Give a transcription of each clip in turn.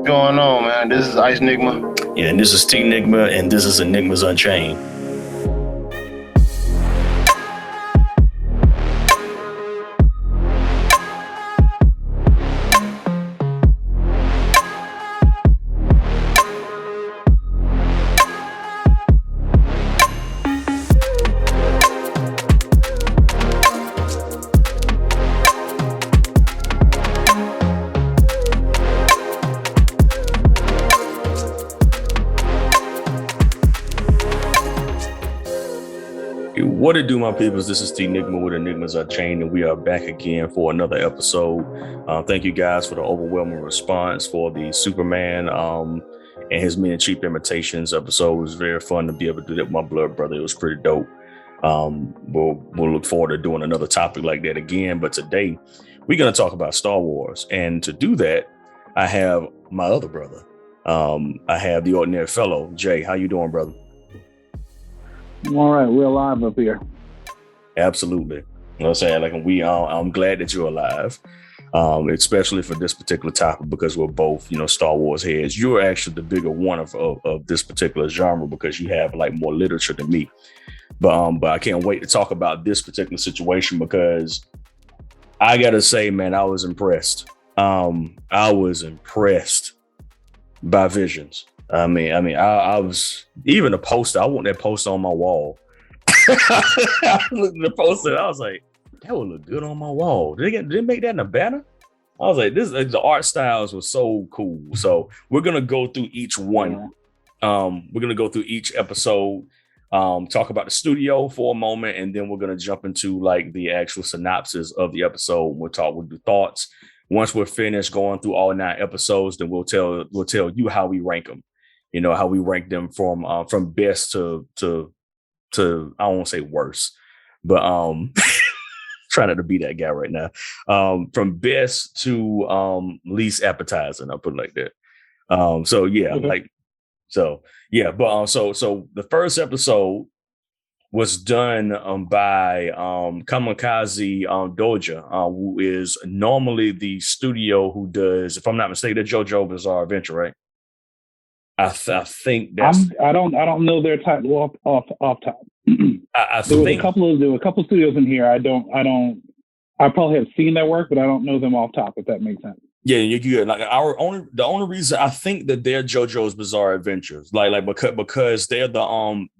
going on, man? This is Ice Enigma. Yeah, and this is T Enigma, and this is Enigmas Unchained. What it do, my peoples? This is T Enigma with Enigmas Unchained, and we are back again for another episode. Thank you guys for the overwhelming response for the Superman and his Men in Cheap Imitations episode. It was very fun to be able to do that with my blood brother. It was pretty dope. We'll look forward to doing another topic like that again. But today we're going to talk about Star Wars, and to do that, I have my other brother. I have the ordinary fellow, Jay. How you doing, brother? All right, we're alive up here. Absolutely. You know what I'm saying? Like, I'm glad that you're alive, especially for this particular topic, because we're both, Star Wars heads. You're actually the bigger one of this particular genre because you have like more literature than me. But I can't wait to talk about this particular situation because I gotta say, man, I was impressed. I was impressed by Visions. I was even a poster. I want that poster on my wall. I looked at the poster. I was like, that would look good on my wall. Did they make that in a banner? I was like, the art styles were so cool. So we're gonna go through each one. We're gonna go through each episode, talk about the studio for a moment, and then we're gonna jump into like the actual synopsis of the episode. We'll do thoughts. Once we're finished going through all 9 episodes, then we'll tell you how we rank them. How we rank them from best to I don't want to say worse, but trying not to be that guy right now. From best to least appetizing, I'll put it like that. So the first episode was done by Kamikaze Doja, who is normally the studio who does, if I'm not mistaken, the JoJo Bizarre Adventure, right? I think that's. I don't know their title off top. There were a couple studios in here. I probably have seen their work, but I don't know them off top. If that makes sense. Yeah, you're good. Like the only reason I think that they're JoJo's Bizarre Adventures, like because they're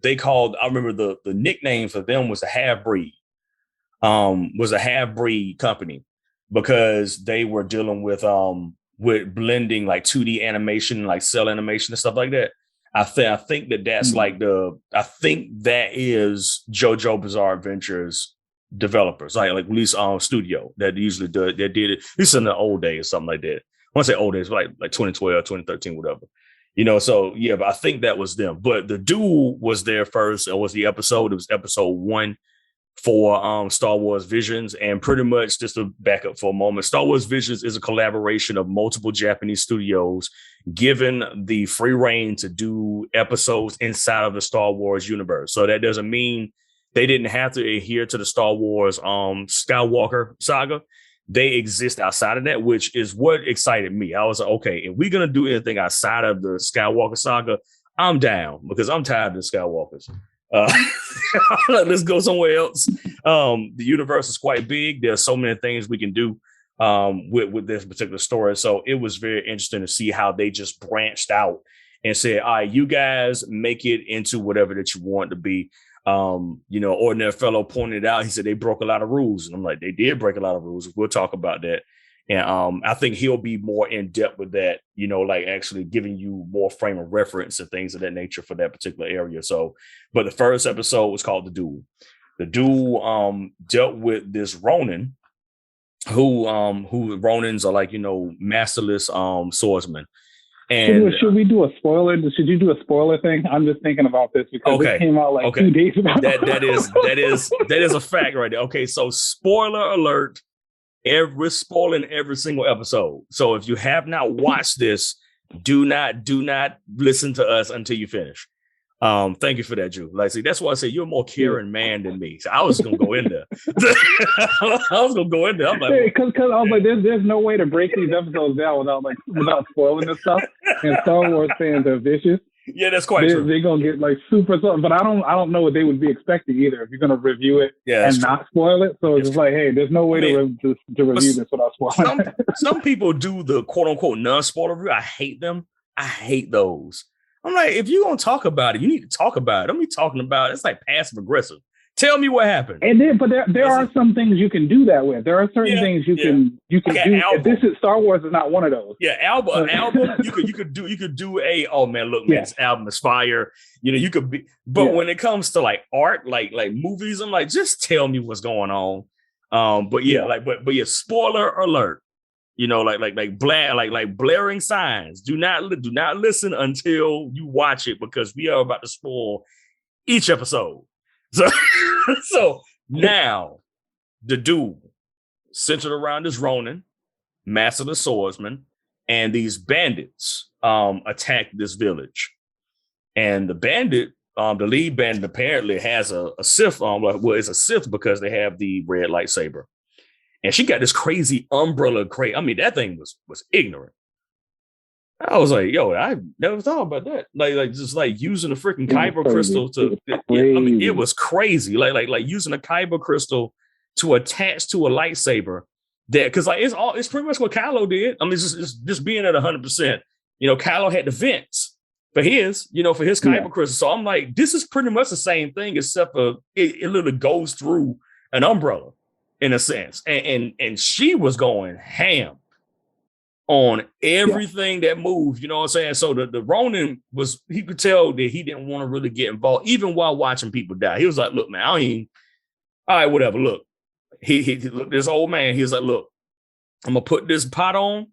they called. I remember the nickname for them was a half breed company because they were dealing with blending like 2D animation, like cell animation and stuff like that. I think that's like I think that is JoJo Bizarre Adventures developers, like at least studio that usually did it. At least in the old days, something like that. I want to say old days, like 2012, 2013, whatever. So yeah, but I think that was them. But the duel was there first. It was the episode. It was episode 1 for Star Wars Visions. And pretty much just to back up for a moment, Star Wars Visions is a collaboration of multiple Japanese studios given the free reign to do episodes inside of the Star Wars universe. So that doesn't mean they didn't have to adhere to the Star Wars Skywalker saga. They exist outside of that, which is what excited me. I was like, okay, if we're going to do anything outside of the Skywalker saga, I'm down because I'm tired of the Skywalkers. Let's go somewhere else. The universe is quite big. There's so many things we can do with this particular story. So it was very interesting to see how they just branched out and said, all right, you guys make it into whatever that you want to be. Ordinary fellow pointed out, he said they broke a lot of rules. And I'm like, they did break a lot of rules. We'll talk about that. And I think he'll be more in depth with that, like actually giving you more frame of reference and things of that nature for that particular area. So, but the first episode was called The Duel. The Duel dealt with this Ronin, who Ronins are like, masterless swordsmen. And should we do a spoiler? Should you do a spoiler thing? I'm just thinking about this because it came out like 2 days ago. that is a fact right there. Okay, so spoiler alert. We're spoiling every single episode. So if you have not watched this, do not listen to us until you finish. Thank you for that, Drew. Like, see, that's why I say you're a more caring man than me. So I was gonna go in there. I'm like, because I was like, there's no way to break these episodes down without spoiling this stuff. And Star Wars fans are vicious. Yeah, that's quite true. They're gonna get like super something, but I don't know what they would be expecting either. If you're gonna review it and not spoil it, so it's just like, hey, there's no way to review this without spoiling. Some people do the quote unquote non-spoiler review. I hate them. I hate those. I'm like, if you're gonna talk about it, you need to talk about it. Don't be talking about it. It's like passive aggressive. Tell me what happened. And then, but there are some things you can do that with. There are certain things you can do. This is Star Wars is not one of those. Yeah, album. You could do a. Oh man, look, man, this album is fire. You could be. But when it comes to like art, like movies, I'm like, just tell me what's going on. But spoiler alert. Like blaring signs. Do not listen until you watch it, because we are about to spoil each episode. So now the dude centered around this Ronin, Master of the Swordsman, and these bandits attack this village. And the bandit, the lead bandit, apparently has a Sith. It's a Sith because they have the red lightsaber. And she got this crazy umbrella crate. I mean, that thing was ignorant. I was like, yo, I never thought about that. Like just like using a freaking kyber crystal to. It was crazy. Like using a kyber crystal to attach to a lightsaber. That because like it's pretty much what Kylo did. I mean, it's just being at 100%. Kylo had the vents for his kyber crystal. So I'm like, this is pretty much the same thing, except for it literally goes through an umbrella in a sense. And she was going ham on everything that moved, you know what I'm saying? So the Ronin he could tell that he didn't want to really get involved, even while watching people die. He was like, look, man, all right, whatever. Look, he look, this old man, he was like, look, I'm gonna put this pot on.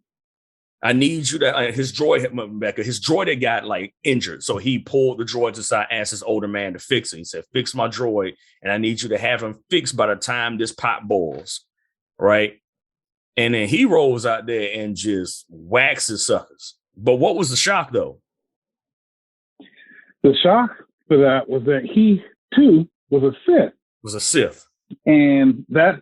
I need you to, his droid had got like injured. So he pulled the droid aside, asked his older man to fix it. He said, fix my droid, and I need you to have him fixed by the time this pot boils, right? And then he rolls out there and just waxes suckers. But what was the shock, though? The shock for that was that he, too, was a Sith. And that's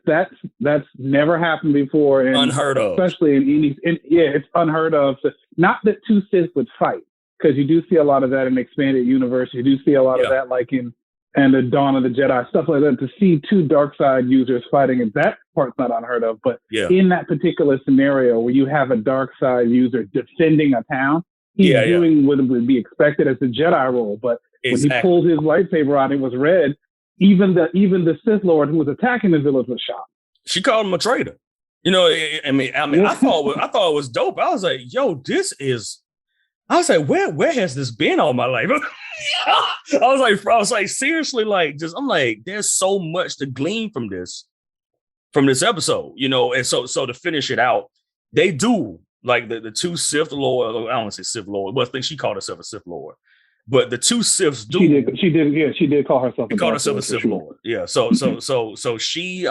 never happened before. And unheard of. Especially it's unheard of. So, not that two Siths would fight, because you do see a lot of that in expanded universe. You do see a lot of that like in the Dawn of the Jedi, stuff like that. To see two dark side users fighting, and that part's not unheard of. But in that particular scenario where you have a dark side user defending a town, he's doing what would be expected as a Jedi role. But when he pulled his lightsaber out, it was red. Even the Sith Lord who was attacking the village was shocked. She called him a traitor. I thought it was dope. I was like, yo, I was like, where has this been all my life? I was like, seriously, like, I'm like, there's so much to glean from this episode, and so to finish it out, they do like the two Sith Lord. I don't want to say Sith Lord, but I think she called herself a Sith Lord. But the two Siths do. She did. Yeah, she did call herself. She called herself a Sith Lord. Yeah. So she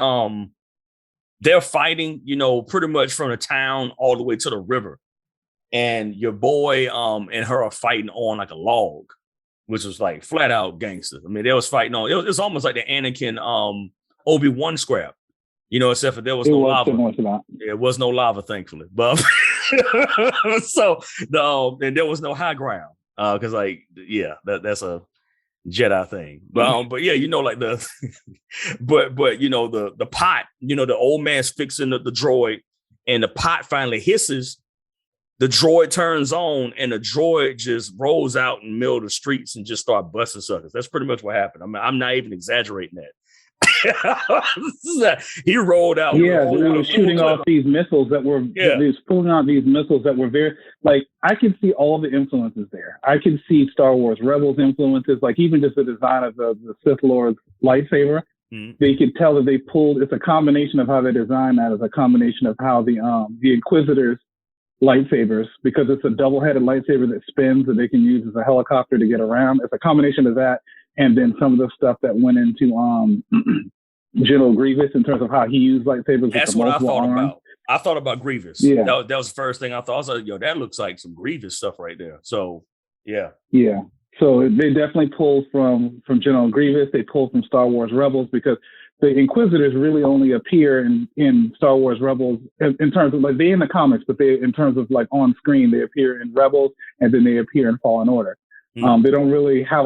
they're fighting, pretty much from the town all the way to the river, and your boy and her are fighting on like a log, which was like flat out gangster. I mean, they was fighting on. It was almost like the Anakin Obi-Wan scrap, except for there was no lava. There was no lava, thankfully. But so and there was no high ground. Because that's a Jedi thing, but like the the pot, the old man's fixing the droid, and the pot finally hisses. The droid turns on, and the droid just rolls out in the middle of the streets and just start busting suckers. That's pretty much what happened. I mean, I'm not even exaggerating that. He rolled out. Yeah, they were shooting off these missiles that were pulling out these missiles that were very like I can see all the influences there. I can see Star Wars Rebels influences, like even just the design of the Sith Lord's lightsaber. Mm-hmm. They could tell that they pulled. It's a combination of how they designed that. It's a combination of how the Inquisitors lightsabers, because it's a double-headed lightsaber that spins that they can use as a helicopter to get around. It's a combination of that. And then some of the stuff that went into General Grievous in terms of how he used lightsabers. That's what I thought about. I thought about Grievous. Yeah. That was the first thing I thought. I was like, yo, that looks like some Grievous stuff right there. So, yeah. Yeah. So they definitely pulled from General Grievous. They pulled from Star Wars Rebels, because the Inquisitors really only appear in Star Wars Rebels in terms of, like, they in the comics, but they, in terms of like on screen, they appear in Rebels, and then they appear in Fallen Order. They don't really have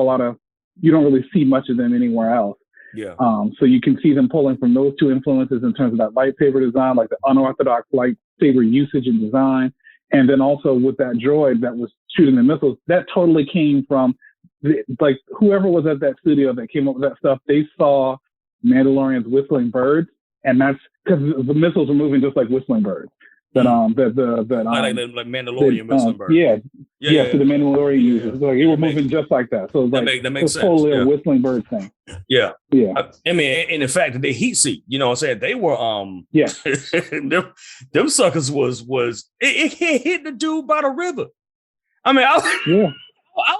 you don't really see much of them anywhere else. Yeah. So you can see them pulling from those two influences in terms of that lightsaber design, like the unorthodox lightsaber usage and design. And then also with that droid that was shooting the missiles, that totally came from like whoever was at that studio that came up with that stuff. They saw Mandalorian's whistling birds, and that's because the missiles were moving just like whistling birds. Like Mandalorian whistling birds. Yeah. So the Mandalorian uses like they were moving just like that. So like that makes sense. Totally a whistling bird thing. Yeah. I mean, and in fact, the heat seek, you know what I'm saying? They were them suckers was it hit the dude by the river. I mean, I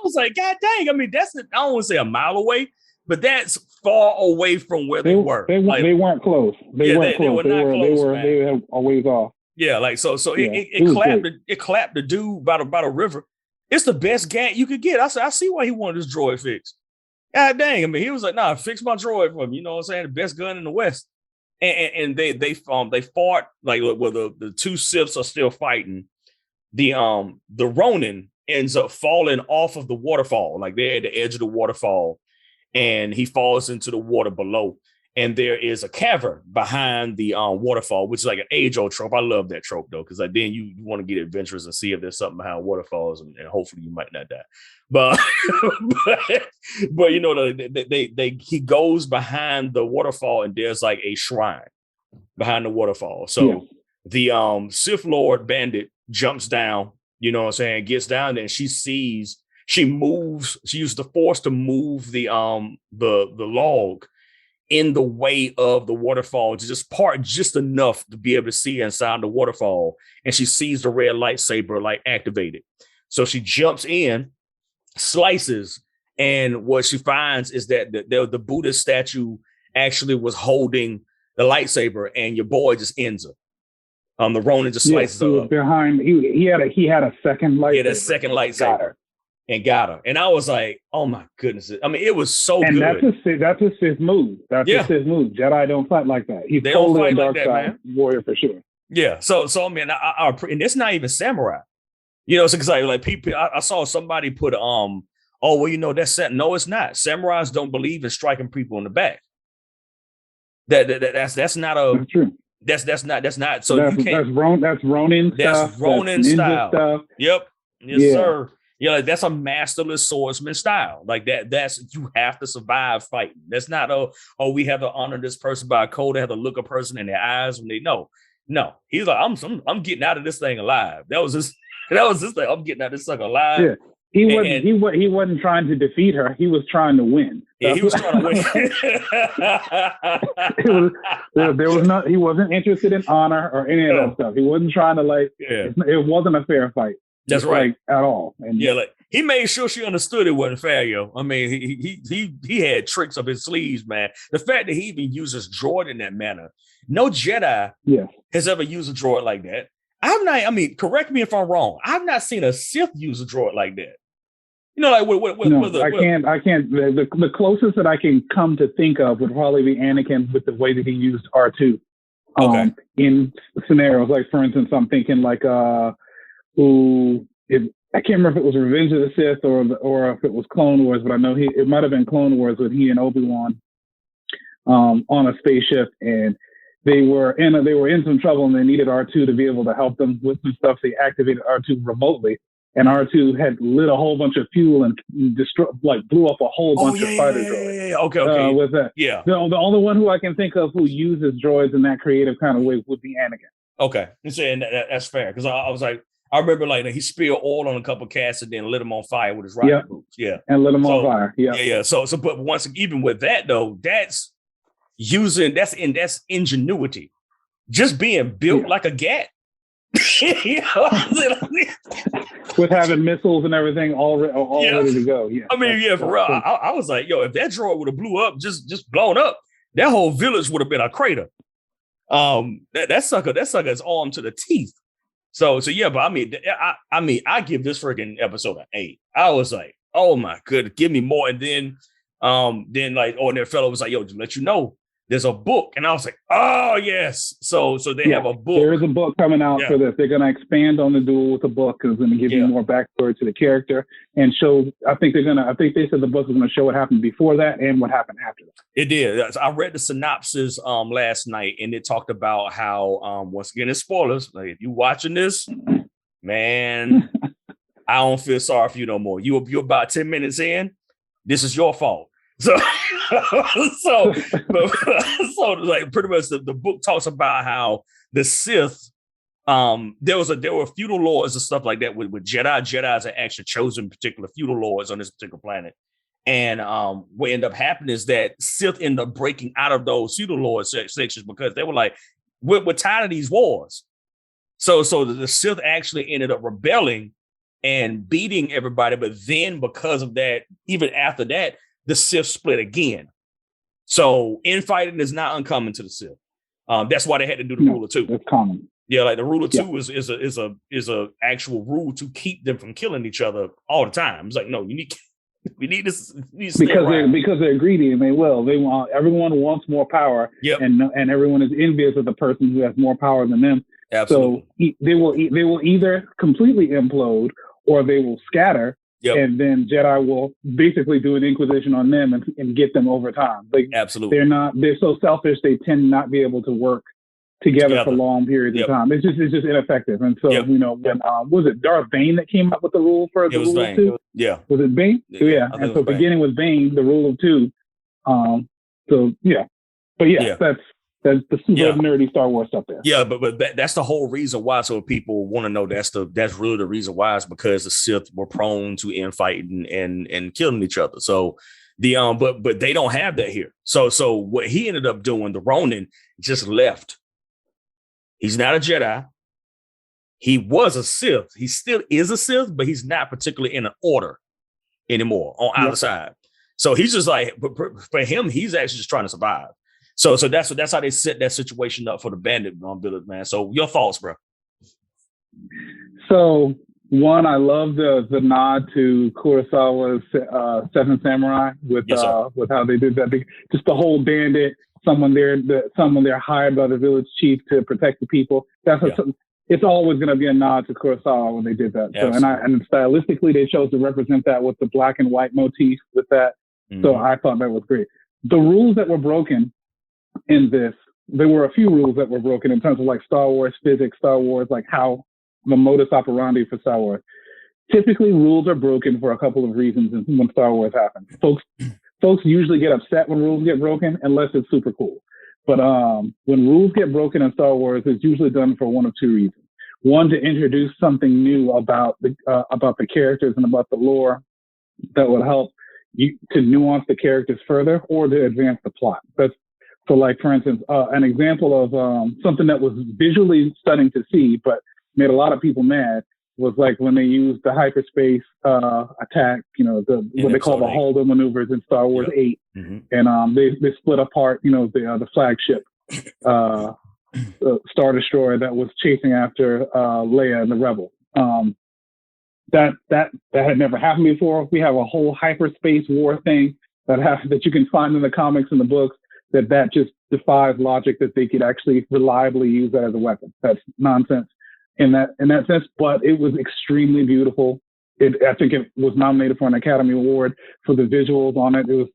was like, God dang! I mean, I don't want to say a mile away, but that's far away from where they were. They weren't close. They weren't close. They were a ways off. Yeah, like so it clapped the dude by the river. It's the best gat you could get. I said, I see why he wanted this droid fixed. God dang! I mean, he was like, "Nah, fix my droid for me." You know what I'm saying? The best gun in the West. And they fought like where the two Siths are still fighting. The Ronin ends up falling off of the waterfall, like they're at the edge of the waterfall, and he falls into the water below. And there is a cavern behind the waterfall, which is like an age-old trope. I love that trope though, because like then you want to get adventurous and see if there's something behind waterfalls, and hopefully you might not die. But but you know, he goes behind the waterfall, and there's like a shrine behind the waterfall. So the Sith Lord bandit jumps down, you know what I'm saying, gets down there, and she uses the Force to move the log in the way of the waterfall, to just part just enough to be able to see inside the waterfall. And she sees the red lightsaber like activated. So she jumps in, slices, and what she finds is that the Buddha statue actually was holding the lightsaber, and your boy just ends her. The Ronin just slices her up. Behind, he had a second lightsaber. He had a second lightsaber. And got her. And I was like, oh my goodness. I mean, it was so good. And that's a Sith move. That's a Sith move. Jedi don't fight like that. He's totally a dark side warrior for sure. Yeah. So I mean, and it's not even samurai. You know, so because like people, I saw somebody put oh well, you know, that's no, it's not. Samurais don't believe in striking people in the back. That's not a That's true. That's not so that's, you can't that's Ronin stuff. That's Ronin style. Stuff. Yep. Yes, sir. Yeah, like that's a masterless swordsman style. Like that's you have to survive fighting. That's not we have to honor this person by a code. They have to look a person in their eyes when they know. No, he's like, I'm getting out of this thing alive. That was his thing. I'm getting out of this sucker alive. Yeah. He wasn't trying to defeat her. He was trying to win. Yeah, he was trying to win. He wasn't interested in honor or any of that stuff. He wasn't trying to it wasn't a fair fight. That's right. At all. And like he made sure she understood it wasn't fair, yo. I mean, he had tricks up his sleeves, man. The fact that he even uses droid in that manner. No Jedi has ever used a droid like that. Correct me if I'm wrong. I've not seen a Sith use a droid like that. You know, like I can't. The closest that I can come to think of would probably be Anakin with the way that he used R2. In scenarios, like for instance, I'm thinking like I can't remember if it was Revenge of the Sith or if it was Clone Wars, but I know it might have been Clone Wars with he and Obi-Wan on a spaceship, and they were in some trouble, and they needed R2 to be able to help them with some stuff. They activated R2 remotely, and R2 had lit a whole bunch of fuel and blew up a whole bunch of fighter droids. Yeah. Okay. With that, the only one who I can think of who uses droids in that creative kind of way would be Anakin. Okay, and that's fair, because I was like, I remember like he spilled oil on a couple of cats and then lit them on fire with his rocket boots. Yeah, and lit them on fire. Yeah. So, but once even with that though, that's ingenuity, just being built like a gat. With having missiles and everything all ready to go. Yeah, I mean, for real. I was like, yo, if that droid would have blew up, just blown up, that whole village would have been a crater. That sucker is armed to the teeth. So yeah, but I mean, I give this freaking episode an 8. I was like, oh my goodness, give me more. And then like, and their fellow was like, yo, to let you know, there's a book. And I was like, oh yes. So they have a book. There is a book coming out for this. They're going to expand on the duel with the book. It's going to give you more backstory to the character and show. I think they said the book is going to show what happened before that and what happened after that. It did. I read the synopsis last night, and it talked about how once again, it's spoilers. Like, if you watching this, man, I don't feel sorry for you no more. You're about 10 minutes in. This is your fault. So like pretty much the book talks about how the Sith, there were feudal lords and stuff like that with Jedi. Jedis are actually chosen particular feudal lords on this particular planet. And what ended up happening is that Sith ended up breaking out of those feudal lord sections because they were like, we're tired of these wars. So the Sith actually ended up rebelling and beating everybody. But then because of that, even after that, the Sith split again. So infighting is not uncommon to the Sith. That's why they had to do the rule of two. It's common. Yeah, like the rule of two is a actual rule to keep them from killing each other all the time. It's like, no, we need this because they're greedy and they want everyone wants more power. Yep. and everyone is envious of the person who has more power than them. Absolutely. So they will either completely implode or they will scatter. Yep. And then Jedi will basically do an inquisition on them and get them over time. Like, absolutely, they're so selfish. They tend not be able to work together for long periods of time. It's just ineffective. And so when was it Darth Bane that came up with the rule for the rule of two? Yeah, was it Bane? Yeah. And so beginning with Bane, the rule of two. That's the super nerdy Star Wars stuff there. Yeah, but that's the whole reason why. So people want to know that's really the reason why is because the Sith were prone to infighting and killing each other. So but they don't have that here. So what he ended up doing, the Ronin just left. He's not a Jedi. He was a Sith. He still is a Sith, but he's not particularly in an order anymore on either side. So he's just like, for him, he's actually just trying to survive. So that's how they set that situation up for the bandit village, man. So your thoughts, bro? So one, I love the nod to Kurosawa's Seven Samurai with how they did that. Just the whole bandit, someone there hired by the village chief to protect the people. It's always going to be a nod to Kurosawa when they did that. So, and stylistically, they chose to represent that with the black and white motif with that. Mm-hmm. So I thought that was great. The rules that were broken in this, there were a few rules that were broken in terms of like Star Wars physics, Star Wars, like how the modus operandi for Star Wars. Typically, rules are broken for a couple of reasons when Star Wars happens. Folks usually get upset when rules get broken unless it's super cool. But when rules get broken in Star Wars, it's usually done for one of two reasons. One, to introduce something new about the characters and about the lore that would help you to nuance the characters further, or to advance the plot. So like, for instance, an example of something that was visually stunning to see, but made a lot of people mad, was like when they used the hyperspace attack, what they call the Holdo maneuvers in Star Wars 8. Mm-hmm. And they split apart, the flagship Star Destroyer that was chasing after Leia and the Rebels. That had never happened before. We have a whole hyperspace war thing that you can find in the comics and the books. That just defies logic that they could actually reliably use that as a weapon. That's nonsense in that sense, but it was extremely beautiful. I think it was nominated for an Academy Award for the visuals on it. It was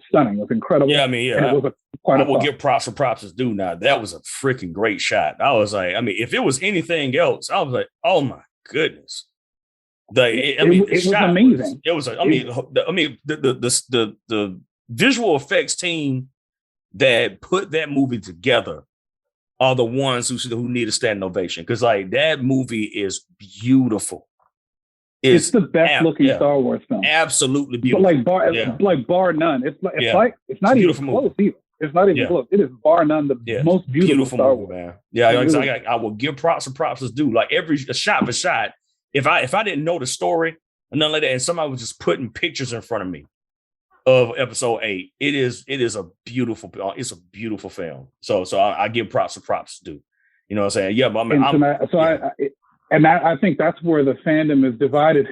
stunning. It was incredible. Yeah, I will give props for props is due now. That was a freaking great shot. I was like, if it was anything else, I was like, oh my goodness. It was amazing. The visual effects team that put that movie together are the ones who need a standing ovation, because like that movie is beautiful. It's the best looking Star Wars film. Absolutely beautiful. But bar none. It's not even close either. It's not even close. It is bar none the most beautiful Star Wars, man. Yeah, I will give props and props is due. Like every shot for shot. If I didn't know the story and nothing like that, and somebody was just putting pictures in front of me of episode 8, it is a beautiful film. So I give props to props due. You know what I'm saying? Yeah, but and I think that's where the fandom is divided.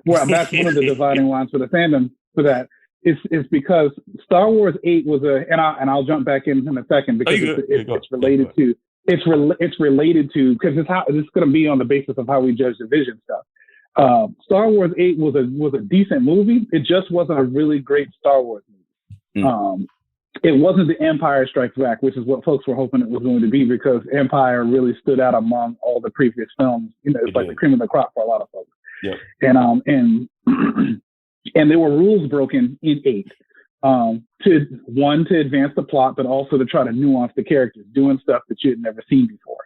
Well, that's one of the dividing lines for the fandom for that. It's because Star Wars 8 was and I'll jump back in a second because it's related to because it's going to be on the basis of how we judge the Vision stuff. Star Wars 8 was a decent movie. It just wasn't a really great Star Wars movie. It wasn't the Empire Strikes Back, which is what folks were hoping it was going to be, because Empire really stood out among all the previous films. You know, it's like the cream of the crop for a lot of folks. Yeah. And there were rules broken in 8. To advance the plot, but also to try to nuance the characters, doing stuff that you had never seen before.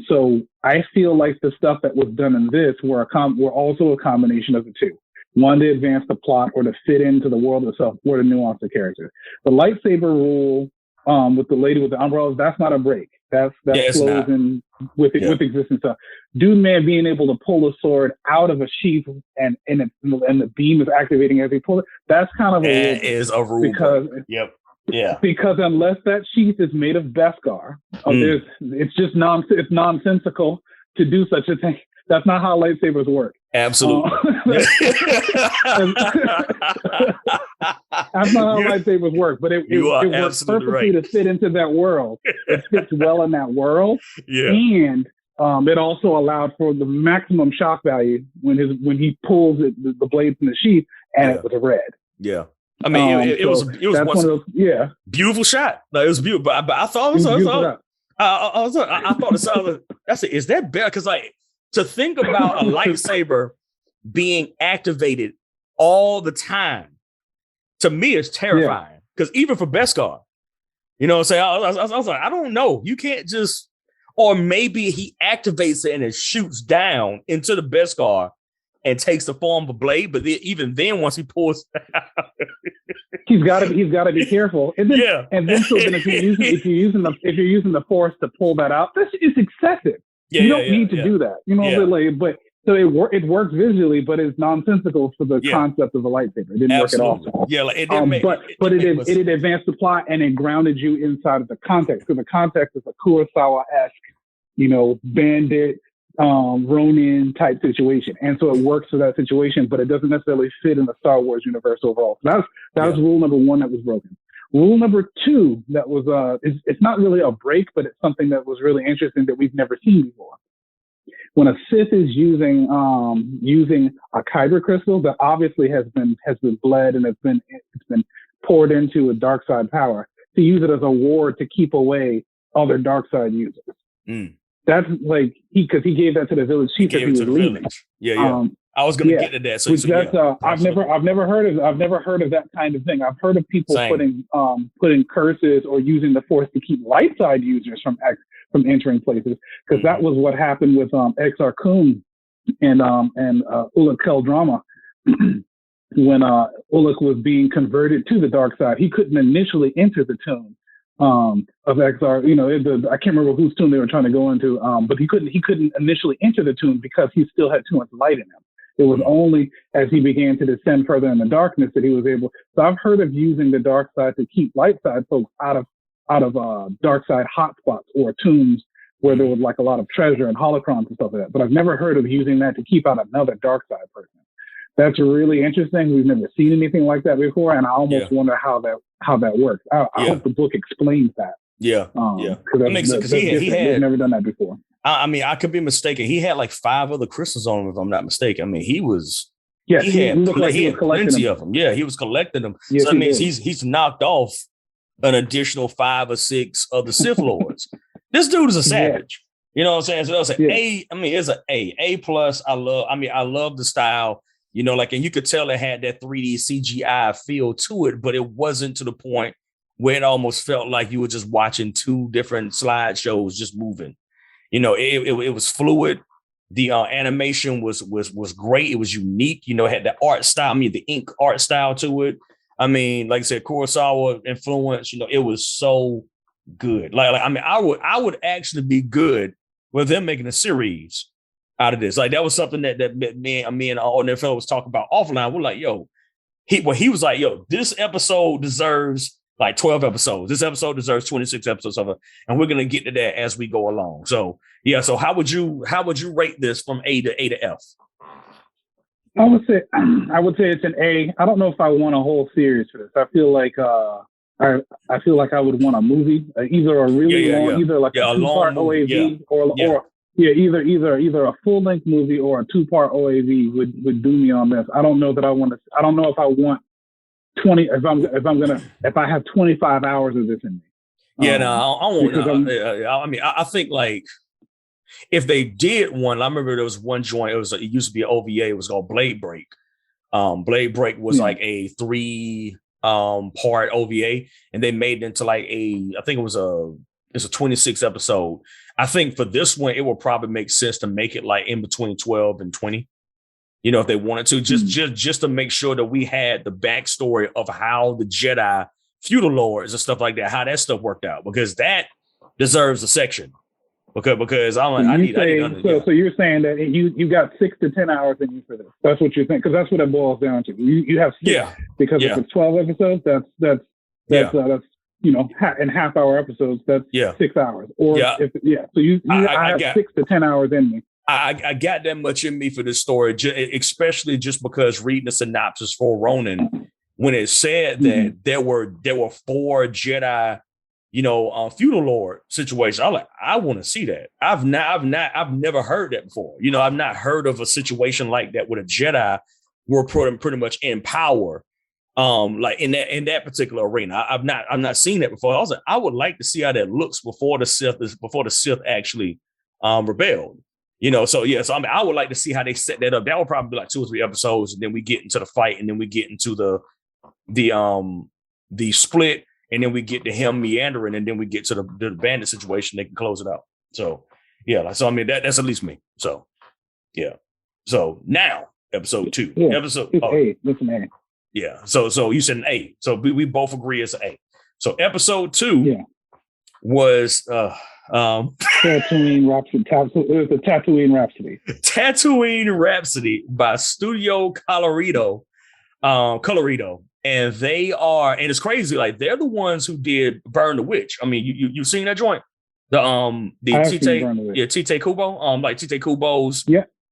So I feel like the stuff that was done in this were also a combination of the two. One, to advance the plot, or to fit into the world itself, or to nuance the character. The lightsaber rule with the lady with the umbrellas, that's not a break. That flows in with existing stuff. Dude man being able to pull a sword out of a sheath and the beam is activating as he pulls it, that's kind of a rule. Because because unless that sheath is made of Beskar, it's just it's nonsensical to do such a thing. That's not how lightsabers work. Absolutely. That's not how lightsabers work, but it works perfectly to fit into that world. It fits well in that world. Yeah. And it also allowed for the maximum shock value when he pulls the blades in the sheath, and it was red. Yeah. I mean, it was one of those, beautiful shot. Like, it was beautiful, but I thought is that better? Because like, to think about a lightsaber being activated all the time, to me, is terrifying. Because even for Beskar, you know what I'm saying? I was like, I don't know. You can't just, or maybe he activates it and it shoots down into the Beskar and takes the form of a blade. But even then, once he pulls he's got to be careful. And then, if you're using the Force to pull that out, it's excessive. You don't need to do that. You know, but so it works visually, but it's nonsensical for the concept of a lightsaber. It didn't work at all. Yeah, like it advanced the plot and it grounded you inside of the context. Because the context is a Kurosawa-esque, you know, bandit, Ronin type situation, and so it works for that situation, but it doesn't necessarily fit in the Star Wars universe overall. So that was rule number 1 that was broken. Rule number 2 that was it's not really a break, but it's something that was really interesting that we've never seen before. When a Sith is using a kyber crystal that obviously has been bled and it's been poured into a dark side power, to use it as a ward to keep away other dark side users. That's like he gave that to the village chief as he was leaving. I was going to get to that. So I've never heard of that kind of thing. I've heard of people putting curses or using the Force to keep light side users from entering places, because that was what happened with Exar Kun and Uluk Kel-Drama. When Uluk was being converted to the dark side, he couldn't initially enter the tomb of Exar. You know, I can't remember whose tomb they were trying to go into, but he couldn't initially enter the tomb because he still had too much light in him. It was only as he began to descend further in the darkness that he was able. So I've heard of using the dark side to keep light side folks out of dark side hotspots or tombs where there was like a lot of treasure and holocrons and stuff like that. But I've never heard of using that to keep out another dark side person. That's really interesting. We've never seen anything like that before, and I almost wonder how that works. I hope the book explains that. Because that makes sense, because he's never done that before. I mean, I could be mistaken. He had like 5 other crystals on him, if I'm not mistaken. I mean, he had plenty of them. Yeah, he was collecting them. Yes, so that means he's knocked off an additional 5 or 6 of the Sith Lords. This dude is a savage. You know what I'm saying? So it's an A. I mean, it's an A plus. I love the style. You know, like, and you could tell it had that 3D CGI feel to it, but it wasn't to the point where it almost felt like you were just watching 2 different slideshows just moving. You know, it was fluid. The animation was great. It was unique. You know, it had the art style. I mean, the ink art style to it. I mean, like I said, Kurosawa influence. You know, it was so good. Like I mean, I would actually be good with them making a series out of this. Like, that was something that me and all that fellow was talking about offline. We're like, yo, he was like, yo, this episode deserves like 12 episodes. This episode deserves 26 episodes of it, and we're gonna get to that as we go along. So yeah, so how would you rate this from A to F? I would say it's an A. I don't know if I want a whole series for this. I feel like I feel like I would want a movie, either a really long, either like a 2-part OAV or either a full length movie or a 2-part OAV would do me on this. I don't know that I want to. I don't know if I want 20. If I have 25 hours of this in me. Yeah, I think like if they did one, I remember there was one joint. It used to be an OVA. It was called Blade Break. Blade Break was like a 3 part OVA, and they made it into like I think it's a 26 episode. I think for this one, it will probably make sense to make it like in between 12 and 20. You know, if they wanted to, just to make sure that we had the backstory of how the Jedi feudal lords and stuff like that, how that stuff worked out, because that deserves a section. Because I need to. So you're saying that you got 6 to 10 hours in you for this. That's what you think, because that's what it boils down to. You have 6, because if it's 12 episodes, that's in half-hour episodes, that's 6 hours. Or so I have 6 to 10 hours in me. I got that much in me for this story, especially just because reading the synopsis for Ronin, when it said that there were 4 Jedi, feudal lord situations. I'm like, I want to see that. I've never heard that before. I've not heard of a situation like that with a Jedi were pretty much in power. Like in that particular arena, I've not seen that before. I was like, I would like to see how that looks before the Sith actually rebelled. So I would like to see how they set that up. That would probably be like 2 or 3 episodes, and then we get into the fight, and then we get into the split, and then we get to him meandering, and then we get to the bandit situation. They can close it out. So that's at least me. So yeah. So now episode 2. It's an A. Yeah. So you said an A. So we both agree it's an A. So episode 2 was Tatooine Rhapsody. It was the Tatooine Rhapsody. Tatooine Rhapsody by Studio Colorido. And they are, and it's crazy, like they're the ones who did Burn the Witch. I mean, you've seen that joint? Tite Kubo, like Tite Kubo's.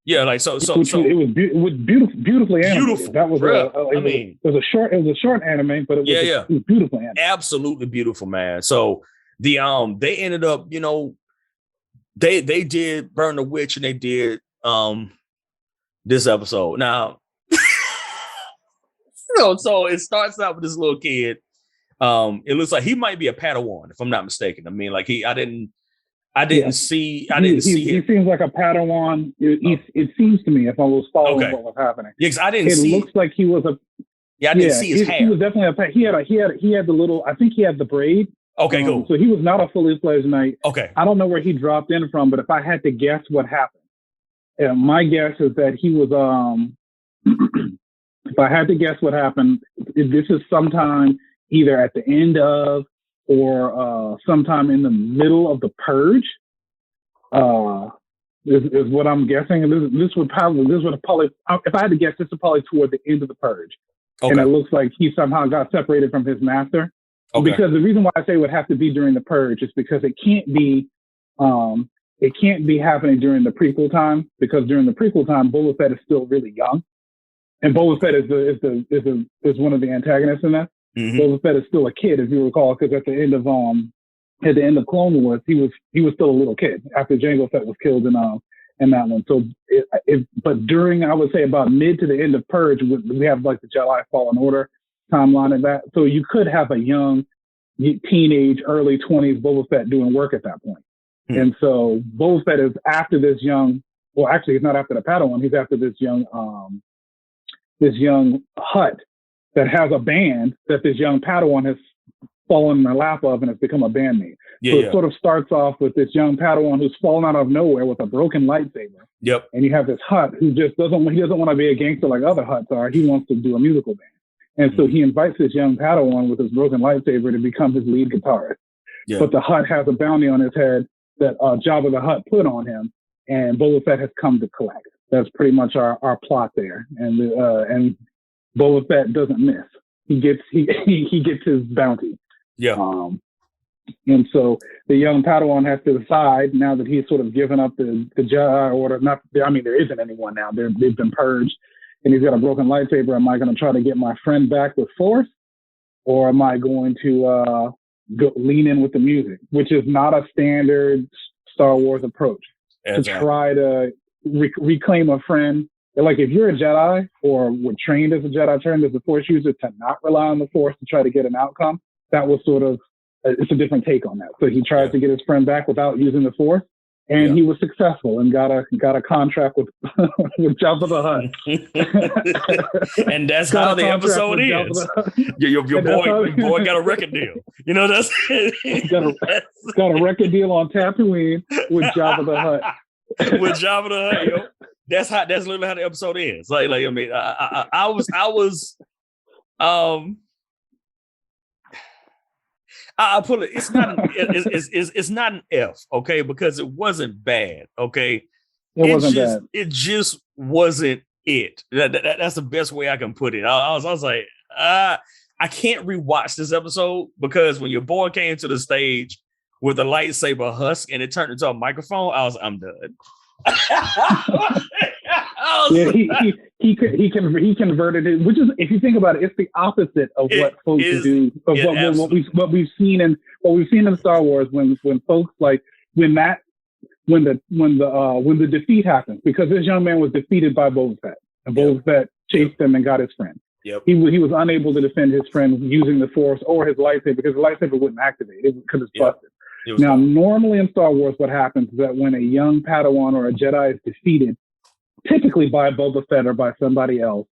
Yeah, like so. It was beautifully animated. Beautiful. That was it was a short anime, but it was beautiful anime. Absolutely beautiful, man. So they ended up, they did Burn the Witch, and they did this episode. Now, so it starts out with this little kid. It looks like he might be a Padawan, if I'm not mistaken. I mean, like I didn't see him. He seems like a Padawan. It seems to me, if I was following what was happening. Yeah, because I didn't see. It looks like he was a. Yeah, I didn't see his hair. He was definitely a. He had the little. I think he had the braid. Okay, cool. So he was not a fully fledged knight. Okay. I don't know where he dropped in from, but if I had to guess what happened, my guess is that he was. If I had to guess what happened, this is sometime either at the end of or sometime in the middle of the Purge. Is what I'm guessing. And this would probably, if I had to guess, this is probably toward the end of the Purge. Okay. And it looks like he somehow got separated from his master. Okay. Because the reason why I say it would have to be during the Purge is because it can't be happening during the prequel time, because during the prequel time, Boba Fett is still really young. And Boba Fett is one of the antagonists in that. Mm-hmm. Boba Fett is still a kid, if you recall, because at the end of Clone Wars, he was still a little kid after Jango Fett was killed in that one. So, but during, I would say, about mid to the end of Purge, we have like the Jedi Fallen Order timeline of that. So you could have a young teenage, early 20s Boba Fett doing work at that point. Mm-hmm. And so Boba Fett is after this young. Well, actually, he's not after the Padawan. He's after this young Hutt that has a band that this young Padawan has fallen in the lap of and has become a bandmate. So it sort of starts off with this young Padawan who's fallen out of nowhere with a broken lightsaber. Yep. And you have this Hutt who just doesn't want to be a gangster like other Hutts are. He wants to do a musical band. And so he invites this young Padawan with his broken lightsaber to become his lead guitarist. Yep. But the Hutt has a bounty on his head that Jabba the Hutt put on him, and Boba Fett has come to collect. That's pretty much our plot there. And Boba Fett doesn't miss. He gets his bounty. Yeah. And so the young Padawan has to decide now that he's sort of given up the Jedi Order. There isn't anyone now. They've been purged, and he's got a broken lightsaber. Am I going to try to get my friend back with Force, or am I going to lean in with the music, which is not a standard Star Wars approach to try to reclaim a friend. Like if you're a Jedi or were trained as a Jedi, trained as a Force user, to not rely on the Force to try to get an outcome, that was sort of it's a different take on that. So he tried to get his friend back without using the Force, and he was successful and got a contract with with Jabba the Hutt. And that's how the episode is. Your boy got a record deal. You know, that's got a record deal on Tatooine with Jabba the Hutt. With Jabba the Hutt, yo. That's literally how the episode is. I put it. It's not an F, okay, because it wasn't bad, okay. It just wasn't it. That's the best way I can put it. I was like, I can't rewatch this episode because when your boy came to the stage with a lightsaber husk and it turned into a microphone, I'm done. He converted it, which is, if you think about it, it's the opposite of what folks do, of what we've seen in Star Wars when folks like when the defeat happens, because this young man was defeated by Boba Fett, and Boba Fett chased him and got his friend. Yep. He was unable to defend his friend using the Force or his lightsaber because the lightsaber wouldn't activate it because it's busted. Now, normally in Star Wars, what happens is that when a young Padawan or a Jedi is defeated, typically by Boba Fett or by somebody else,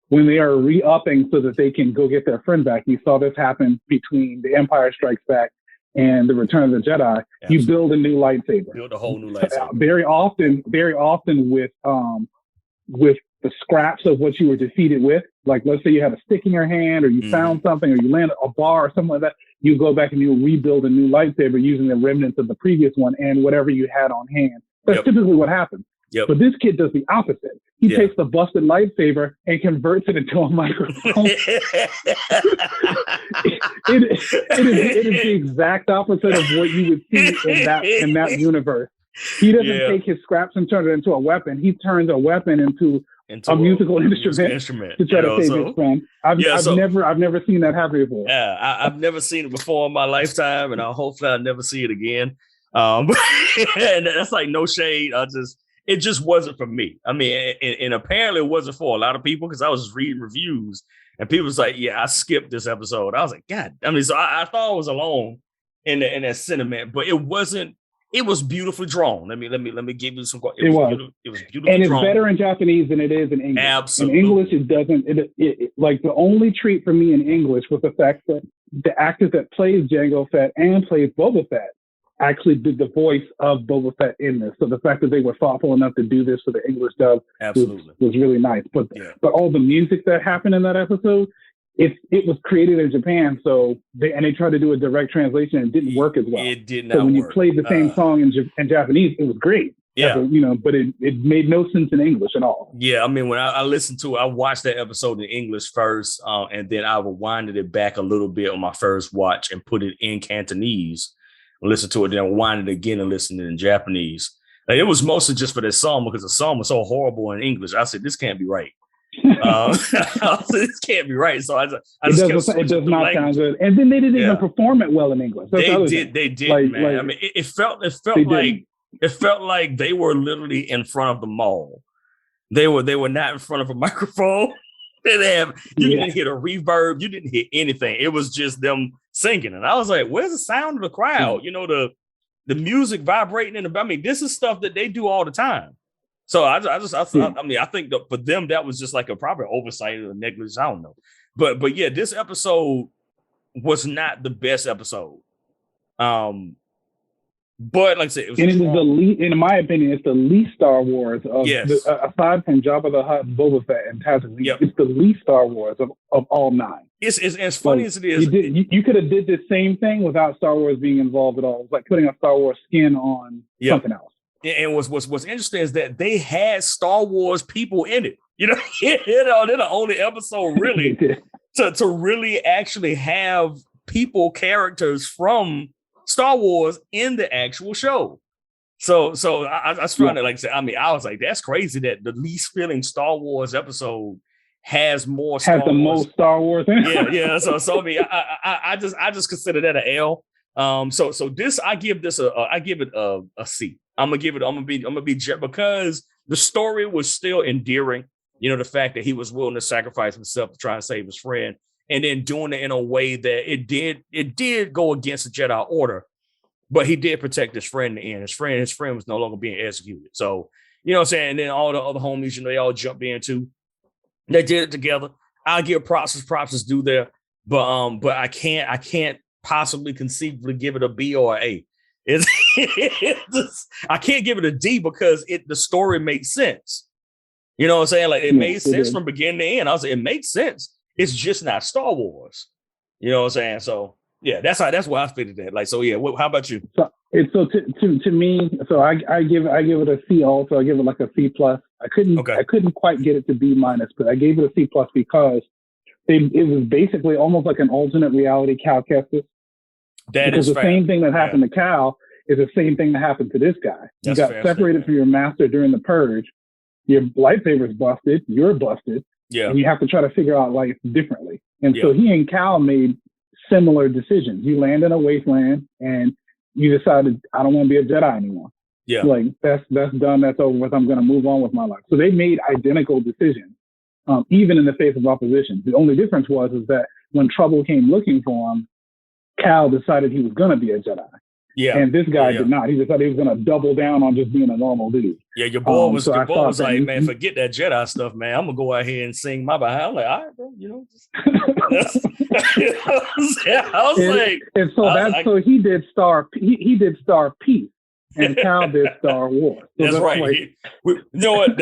when they are re-upping so that they can go get their friend back, you saw this happen between The Empire Strikes Back and The Return of the Jedi. Absolutely. You build a new lightsaber. Build a whole new lightsaber. Very often with the scraps of what you were defeated with. Like, let's say you had a stick in your hand, or you found something, or you landed a bar or something like that. You go back and you rebuild a new lightsaber using the remnants of the previous one and whatever you had on hand. That's typically what happens. Yep. But this kid does the opposite. He takes the busted lightsaber and converts it into a microphone. it is the exact opposite of what you would see in that universe. He doesn't take his scraps and turn it into a weapon. He turns a weapon into a musical instrument to try to save his friend. I've never seen that happen before. Yeah, I've never seen it before in my lifetime, and hopefully I'll never see it again. And that's like no shade. It just wasn't for me. I mean, and apparently it wasn't for a lot of people, because I was just reading reviews and people was like, "Yeah, I skipped this episode." I was like, "God," I mean, so I thought I was alone in that sentiment, but it wasn't. It was beautifully drawn. Let me give you some. It was beautifully and it's drawn. Better in Japanese than it is in English. Absolutely. In English, it doesn't. It like the only treat for me in English was the fact that the actor that plays Jango Fett and plays Boba Fett actually did the voice of Boba Fett in this. So the fact that they were thoughtful enough to do this for the English dub was really nice. But all the music that happened in that episode, it was created in Japan, so they tried to do a direct translation and it didn't work as well. It did not. So when work. You played the same song in Japanese, it was great. Yeah, but it made no sense in English at all. Yeah, I mean, when I listened to it, I watched that episode in English first, and then I rewinded it back a little bit on my first watch and put it in Cantonese. Listen to it, then wind it again and listen to it in Japanese. Like, it was mostly just for this song, because the song was so horrible in English. I said, this can't be right. This can't be right. So it does not sound good. And then they didn't even perform it well in English. They did, man. I mean, it felt like they were literally in front of the mall. They were not in front of a microphone. You didn't hear the reverb. You didn't hear anything. It was just them singing. And I was like, where's the sound of the crowd? You know, the music vibrating in the, I mean, this is stuff that they do all the time. So I think that for them, that was just like a proper oversight or negligence. I don't know. But yeah, this episode was not the best episode. But like I said, it was the least, in my opinion, it's the least Star Wars of aside from Jabba the Hutt, Boba Fett, and Tatooine. Yep. It's the least Star Wars of all 9. It's as funny as it is. You could have did the same thing without Star Wars being involved at all. It's like putting a Star Wars skin on something else. And what's interesting is that they had Star Wars people in it. You know, they're the only episode really to really actually have characters from Star Wars in the actual show. So I was trying to say, I was like, that's crazy that the least feeling Star Wars episode has most Star Wars in it. Yeah. So I mean, I just consider that an L. So this, I give it a C. I'm gonna be because the story was still endearing. You know, the fact that he was willing to sacrifice himself to try and save his friend, and then doing it in a way that it did go against the Jedi Order, but he did protect his friend in the end. His friend was no longer being executed. So, you know what I'm saying? And then all the other homies, you know, they all jumped in too. They did it together. I'll give props is due there, but I can't possibly conceivably give it a B or an A. I can't give it a D because the story makes sense. You know what I'm saying? Like it made sense from beginning to end. I was like, it makes sense. It's just not Star Wars. You know what I'm saying? So yeah, that's why I fitted that. Like, so yeah, how about you? So to me, so I give it a C also. I give it like a C plus. I couldn't quite get it to B minus, but I gave it a C plus because it was basically almost like an alternate reality Cal Kestis. Because the same thing that happened to Cal is the same thing that happened to this guy. You got separated from your master during the purge. Your lightsaber's busted. You're busted. Yeah. And you have to try to figure out life differently. And so he and Cal made similar decisions. You land in a wasteland and you decided, I don't want to be a Jedi anymore. Yeah. Like that's done. That's over with. I'm going to move on with my life. So they made identical decisions, even in the face of opposition. The only difference was that when trouble came looking for him, Cal decided he was going to be a Jedi. Yeah. And this guy did not. He decided he was going to double down on just being a normal dude. Yeah, your boy was like, man, forget that Jedi stuff, man. I'm going to go out here and sing my behind. I'm like, all right, bro, you know. So he did Star Peace. And Cal did Star Wars. So that's right. You know what?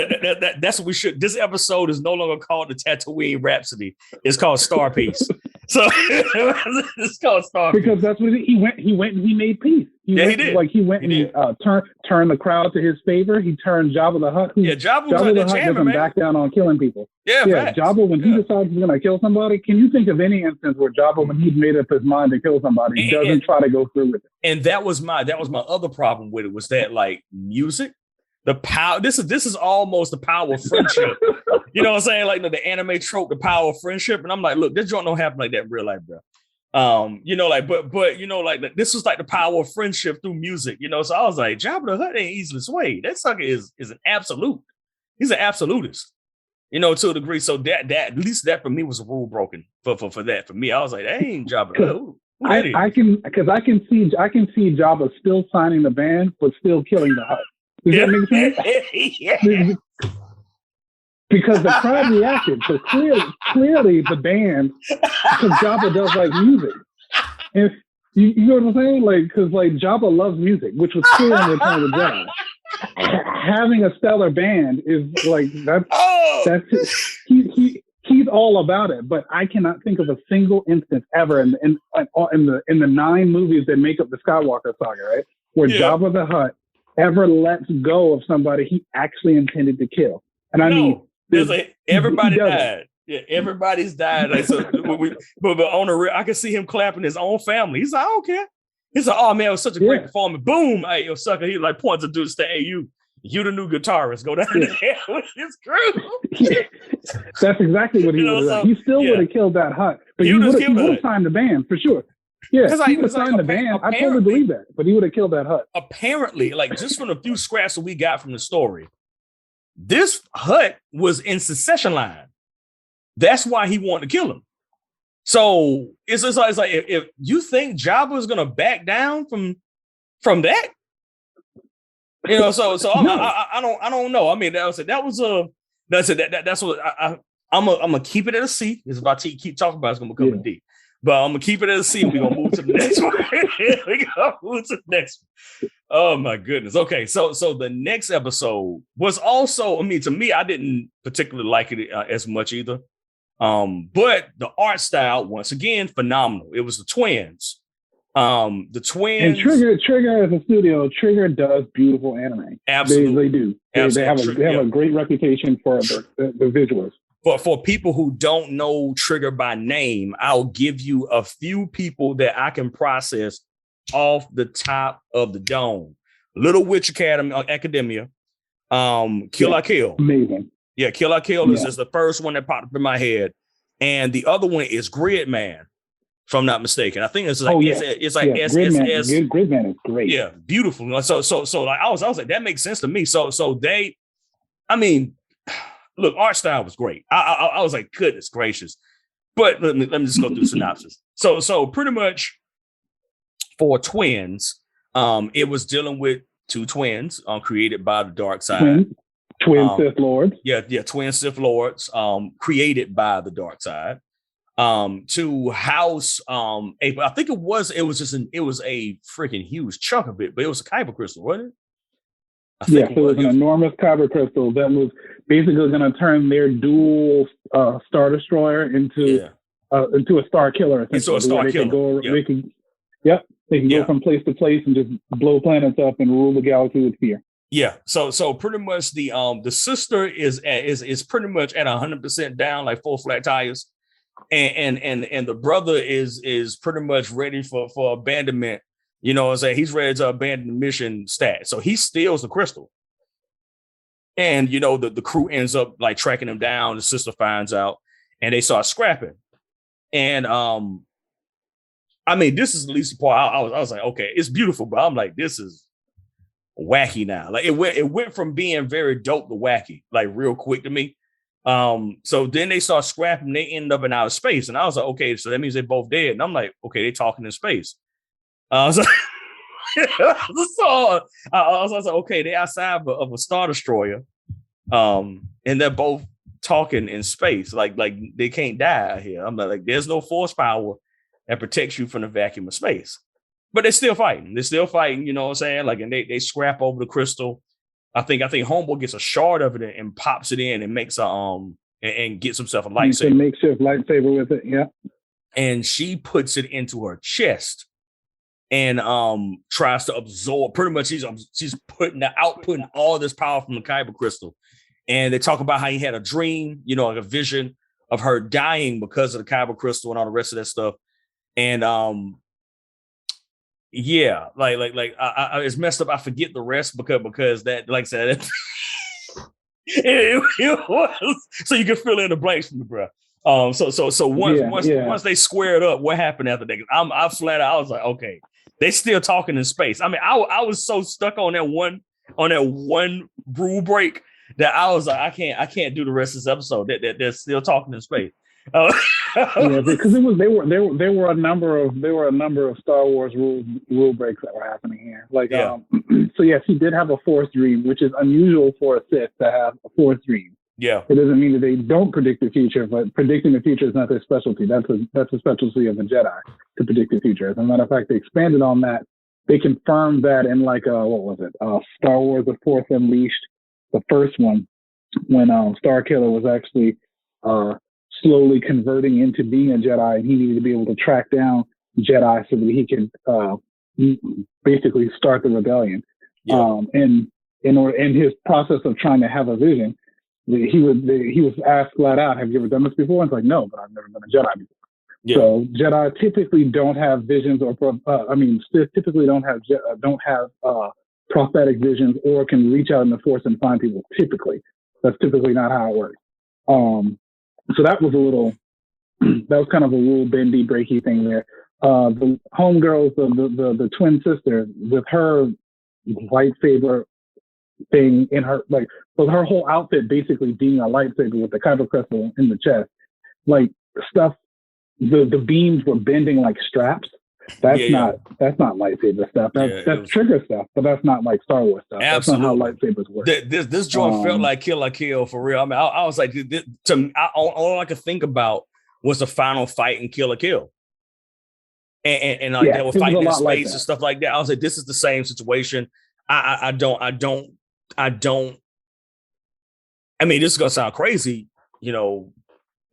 That's what we should. This episode is no longer called the Tatooine Rhapsody. It's called Star Peace. So it's called Star Peace. Because that's what he went and he made peace. He did. Like he went and turned the crowd to his favor. He turned Jabba the Hutt. Jabba the Hutt doesn't back down on killing people. Yeah. Jabba, when he decides he's going to kill somebody, can you think of any instance where Jabba, when he's made up his mind to kill somebody, doesn't try to go through with it? And that was my other problem with it, was that like music, the power. This is almost the power of friendship. You know what I'm saying? Like the anime trope, the power of friendship. And I'm like, look, this joint don't happen like that in real life, bro. You know, like, but you know, like this was like the power of friendship through music. You know, so I was like, Jabba the Hutt ain't easily swayed. That sucker is an absolute. He's an absolutist. You know, to a degree. So that at least that for me was a rule broken for that. For me, I was like, that ain't Jabba the Hutt. I can see Jabba still signing the band, but still killing the Hutt. Does that make sense? Yeah. Because the crowd reacted. So clearly the band, because Jabba does like music. And you know what I'm saying? Like, because like Jabba loves music, which was clear in Return of the Jedi. Having a stellar band is like he's all about it. But I cannot think of a single instance ever in the 9 movies that make up the Skywalker saga, right, where Jabba the Hutt ever lets go of somebody he actually intended to kill. And I mean, everybody died. Yeah, everybody's died. Like, so, but on the real, I can see him clapping his own family. He's like, I don't care. He's like, oh man, it was such a great performance. Boom, hey, yo, sucker. He like points to do this. Hey, you the new guitarist. Go down there with his crew. That's exactly what he would have done. He still would have killed that Hutt, but he would have signed the band for sure. Yeah, he would have signed the band. I totally believe that, but he would have killed that Hutt. Apparently, like just from the few scraps that we got from the story, this Hutt was in succession line. That's why he wanted to kill him. So it's like if you think Jabba is gonna back down from that, you know. So I don't know. I mean, that's what I'm gonna keep it at a C. If I keep talking about it, it's gonna become a D. But I'm gonna keep it at a C. We're gonna move to the next one. We're gonna move to the next one. Oh my goodness. Okay, so the next episode was also, I mean, to me, I didn't particularly like it as much either. But the art style, once again, phenomenal. It was the twins. The twins. And Trigger as a studio, Trigger does beautiful anime. Absolutely. They do. They have a great reputation for the visuals. for people who don't know Trigger by name, I'll give you a few people that I can process off the top of the dome. Little Witch Academia, Kill La Kill. Amazing. Yeah, Kill La Kill is the first one that popped up in my head. And the other one is Gridman, if I'm not mistaken. I think it's like it's like SSS. Gridman is great. Yeah, beautiful. So like I was like, that makes sense to me. So they, I mean, look, art style was great. I was like, goodness gracious. But let me just go through the synopsis. So pretty much for twins, it was dealing with two twins created by the dark side. Twin Sith Lords. Yeah, twin Sith Lords created by the dark side. To house I think it was a freaking huge chunk of it, but it was a kyber crystal, wasn't it? Yes, it was an enormous kyber crystal that was basically going to turn their dual Star Destroyer into a Star Killer. Into a Star Killer. They can go from place to place and just blow planets up and rule the galaxy with fear. Yeah. So pretty much the sister is pretty much at 100% down, like full flat tires. And the brother is pretty much ready for abandonment. You know what I'm saying? He's ready to abandon the mission stat. So he steals the crystal. And, you know, the crew ends up like tracking him down. The sister finds out and they start scrapping. And I mean, this is at least the part I was like, okay, it's beautiful, but I'm like, this is wacky now. Like it went from being very dope to wacky, like real quick to me. So then they start scrapping, they end up in outer space. And I was like, okay, so that means they're both dead. And I'm like, okay, they're talking in space. So I was like, okay, they're outside of a Star Destroyer. And they're both talking in space. Like they can't die out here. I'm like, there's no force power that protects you from the vacuum of space. But they're still fighting. You know what I'm saying? Like, and they scrap over the crystal. I think Homeboy gets a shard of it and pops it in and makes and gets himself a lightsaber. A makeshift lightsaber with it, yeah. And she puts it into her chest and tries to absorb. Pretty much, she's outputting all this power from the kyber crystal. And they talk about how he had a dream, you know, like a vision of her dying because of the kyber crystal and all the rest of that stuff. And it's messed up. I forget the rest because that, like I said, it was so you can fill in the blanks for me, bro. So once they squared up, what happened after that? I flat out, I was like, okay, they still talking in space. I mean, I was so stuck on that one rule break that I was like, I can't do the rest of this episode. That they're still talking in space. Because there were a number of Star Wars rule breaks that were happening here. Like, so yes, he did have a Force dream, which is unusual for a Sith to have a Force dream. Yeah, it doesn't mean that they don't predict the future, but predicting the future is not their specialty. That's a specialty of the Jedi, to predict the future. As a matter of fact, they expanded on that. They confirmed that in Star Wars: The Force Unleashed, the first one, when Star Killer was actually slowly converting into being a Jedi, and he needed to be able to track down Jedi so that he could basically start the rebellion. Yeah. And in his process of trying to have a vision, he was asked flat out, "Have you ever done this before?" And it's like, "No, but I've never been a Jedi before." Yeah. So Jedi typically don't have visions, typically don't have prophetic visions, or can reach out in the Force and find people. Typically, that's typically not how it works. So that was kind of a rule bendy breaky thing there. The homegirls, the twin sister, with her lightsaber thing in her, like, with her whole outfit basically being a lightsaber with the kyber crystal in the chest, like stuff. The beams were bending like straps. That's not lightsaber stuff. That's Trigger stuff, but that's not like Star Wars stuff. Absolutely. That's not how lightsabers work. This joint felt like Kill La Kill for real. I mean, I was like, all I could think about was the final fight in Kill La Kill, and like they were fighting in space and stuff like that. I was like, this is the same situation. I mean, this is gonna sound crazy, you know,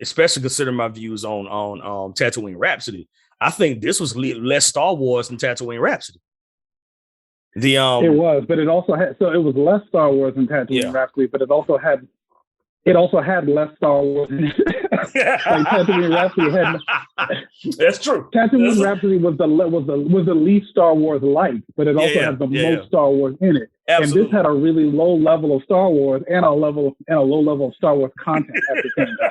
especially considering my views on Tatooine Rhapsody. I think this was less Star Wars than Tatooine Rhapsody. It was, but it also had, so it was less Star Wars than Tatooine Rhapsody, but it also had it also had less Star Wars in it. Like Tatooine Rhapsody had. That's true. Tatooine Rhapsody was the least Star Wars like, but it also had the most Star Wars in it. Absolutely. And this had a really low level of Star Wars and a low level of Star Wars content at the same time.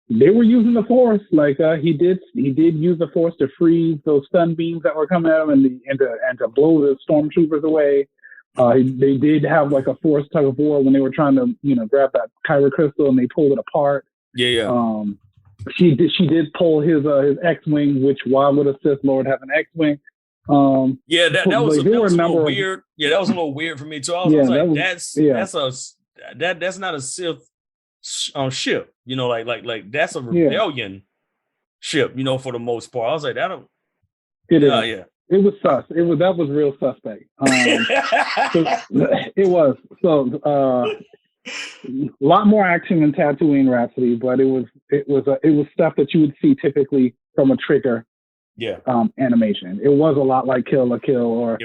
They were using the Force. Like he did use the Force to freeze those stun beams that were coming at him and to blow the stormtroopers away. They did have like a Force tug of war when they were trying to, grab that Kyber crystal and they pulled it apart. She did pull his X-wing, which why would a Sith Lord have an X-wing? That was a little weird. That was a little weird for me too. I was like, that's not a Sith ship. Like that's a rebellion ship. For the most part, I was like, that don't. It was sus. That was real suspect. It was a lot more action than Tatooine Rhapsody, but it was stuff that you would see typically from a Trigger animation. It was a lot like Kill la Kill or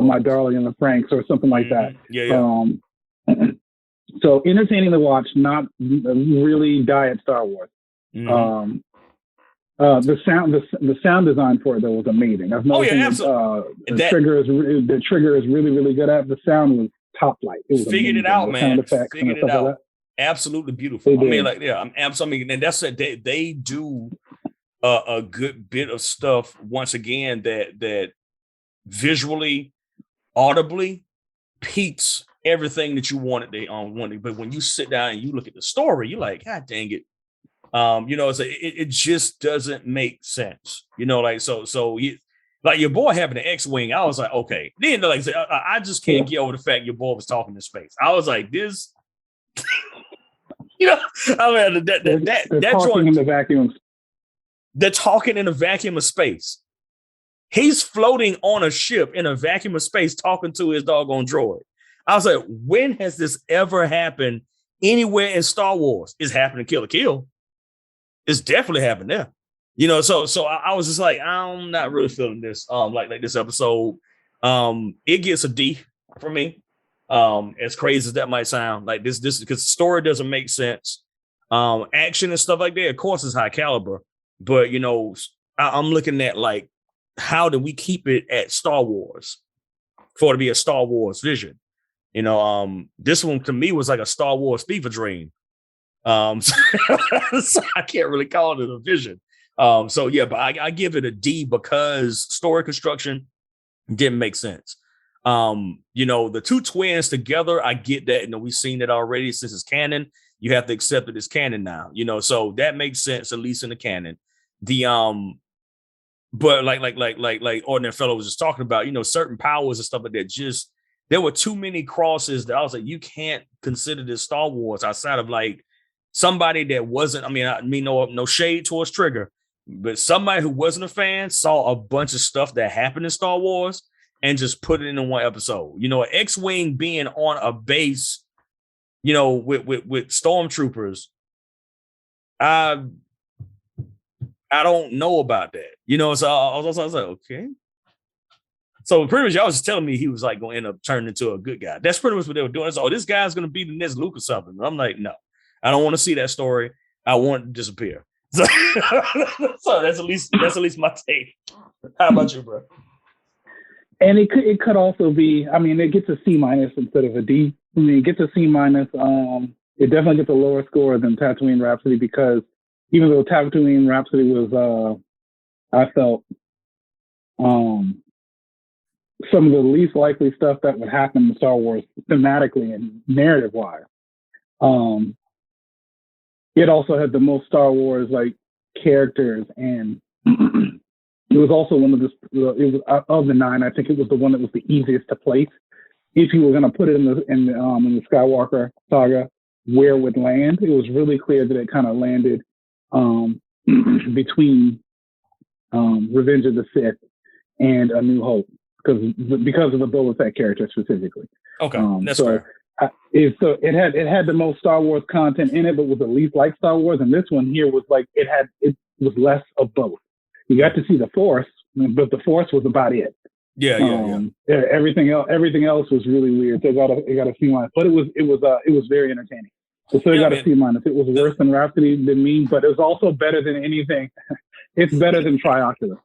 My Darling in the Franxx or something like that. So entertaining to watch, not really diet Star Wars. The sound design for it though was amazing. Absolutely. The Trigger is really, really good at. The sound was top flight. It was figured amazing. it out, man. Figured it out. Like absolutely beautiful. I'm absolutely, and that's it. They do a good bit of stuff once again that visually, audibly piques everything that you wanted. But when you sit down and you look at the story, you're like, God dang it. It just doesn't make sense, like your boy having an X-wing. I was like, okay. Then I just can't get over the fact your boy was talking in space. I was like, this, they're talking in the vacuum. They're talking in a vacuum of space. He's floating on a ship in a vacuum of space talking to his doggone droid. I was like, when has this ever happened anywhere in Star Wars? It's happened in Kill la Kill. It's definitely happened there, so I was just like, I'm not really feeling this, like this episode. It gets a D for me. As crazy as that might sound, like this because the story doesn't make sense. Action and stuff like that, of course, is high caliber, but I'm looking at like, how do we keep it at Star Wars for it to be a Star Wars vision? This one to me was like a Star Wars fever dream. So I can't really call it a vision. But I give it a D because story construction didn't make sense. The two twins together, I get that. We've seen it already since it's canon. You have to accept that it's canon now. So that makes sense, at least in the canon. But like Ordinary Fellow was just talking about, certain powers and stuff like that. Just there were too many crosses that I was like, you can't consider this Star Wars outside of like somebody that wasn't, no shade towards Trigger, but somebody who wasn't a fan saw a bunch of stuff that happened in Star Wars and just put it in one episode. An X-wing being on a base, with stormtroopers. I don't know about that. So I was like, okay. So pretty much y'all was just telling me he was like going to end up turning into a good guy. That's pretty much what they were doing. So this guy's going to be the next Luke or something. I'm like, no. I don't want to see that story. I want it to disappear. So that's at least my take. How about you, bro? And it could also be. It gets a C- instead of a D. It gets a C-. It definitely gets a lower score than Tatooine Rhapsody because even though Tatooine Rhapsody was, I felt, some of the least likely stuff that would happen in Star Wars thematically and narrative-wise. It also had the most Star Wars like characters, and it was also one of of the 9. I think it was the one that was the easiest to place. If you were going to put it in the Skywalker saga, where it would land, it was really clear that it kind of landed between Revenge of the Sith and A New Hope because of the Boba Fett character specifically. Okay, that's fair. It had the most Star Wars content in it, but was the least like Star Wars. And this one here was like it was less of both. You got to see the Force, but the Force was about it. Everything else was really weird. So it got a C minus, but it was very entertaining. So it got a C minus. It was worse than Rhapsody than me, but it was also better than anything. It's better than Trioculus.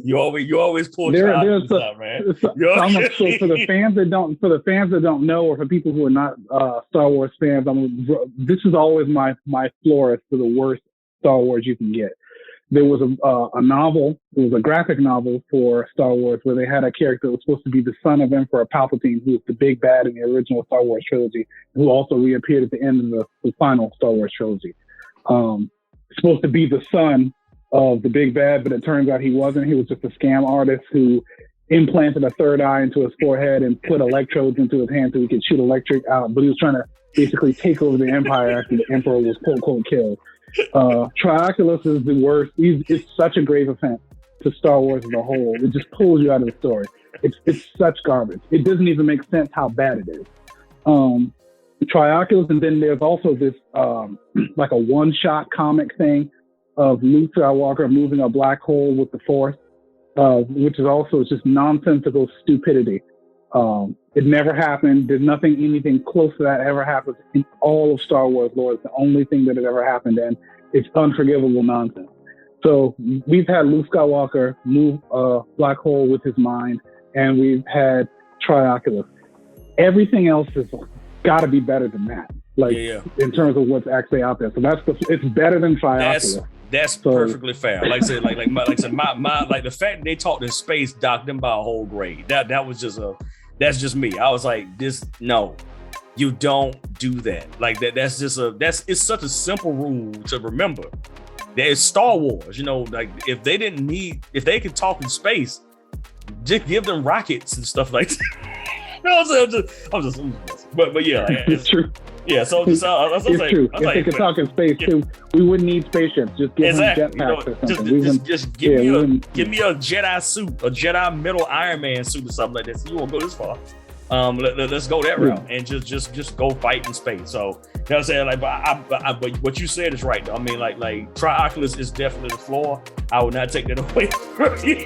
You always pull Trioculus out, man. So for the fans that don't know, or for people who are not Star Wars fans, this is always my florist for the worst Star Wars you can get. There was a novel, it was a graphic novel for Star Wars where they had a character that was supposed to be the son of Emperor Palpatine, who was the big bad in the original Star Wars trilogy, who also reappeared at the end of the final Star Wars trilogy. Supposed to be the son of the big bad, but it turns out he wasn't. He was just a scam artist who implanted a third eye into his forehead and put electrodes into his hand so he could shoot electric out. But he was trying to basically take over the Empire after the Emperor was quote killed. Trioculus is the worst. It's such a grave offense to Star Wars as a whole. It just pulls you out of the story. It's such garbage. It doesn't even make sense how bad it is. Trioculus, and then there's also this like a one-shot comic thing of Luke Skywalker moving a black hole with the Force, which is also just nonsensical stupidity. It never happened. There's anything close to that ever happened in all of Star Wars lore. It's the only thing that it ever happened, and it's unforgivable nonsense. So we've had Luke Skywalker move a black hole with his mind, and we've had Trioculus. Everything else has got to be better than that. In terms of what's actually out there. So it's better than Trioculus. That's perfectly fair. Like I said, like the fact that they talked in space docked them by a whole grade. That was that's just me. I was like, no, you don't do that. Like it's such a simple rule to remember. There's Star Wars, like if they could talk in space, just give them rockets and stuff like that. I'm just but yeah, it's true. Yeah, so it's true. If they could talk in space too, we wouldn't need spaceships. Just give them jetpacks or something. Just give me a Jedi suit, a Jedi metal Iron Man suit or something like that. So you won't go this far. Let's go that route and just go fight in space. So you know what I'm saying? Like, but what you said is right though. I mean, like Trioculus is definitely the floor. I would not take that away from you.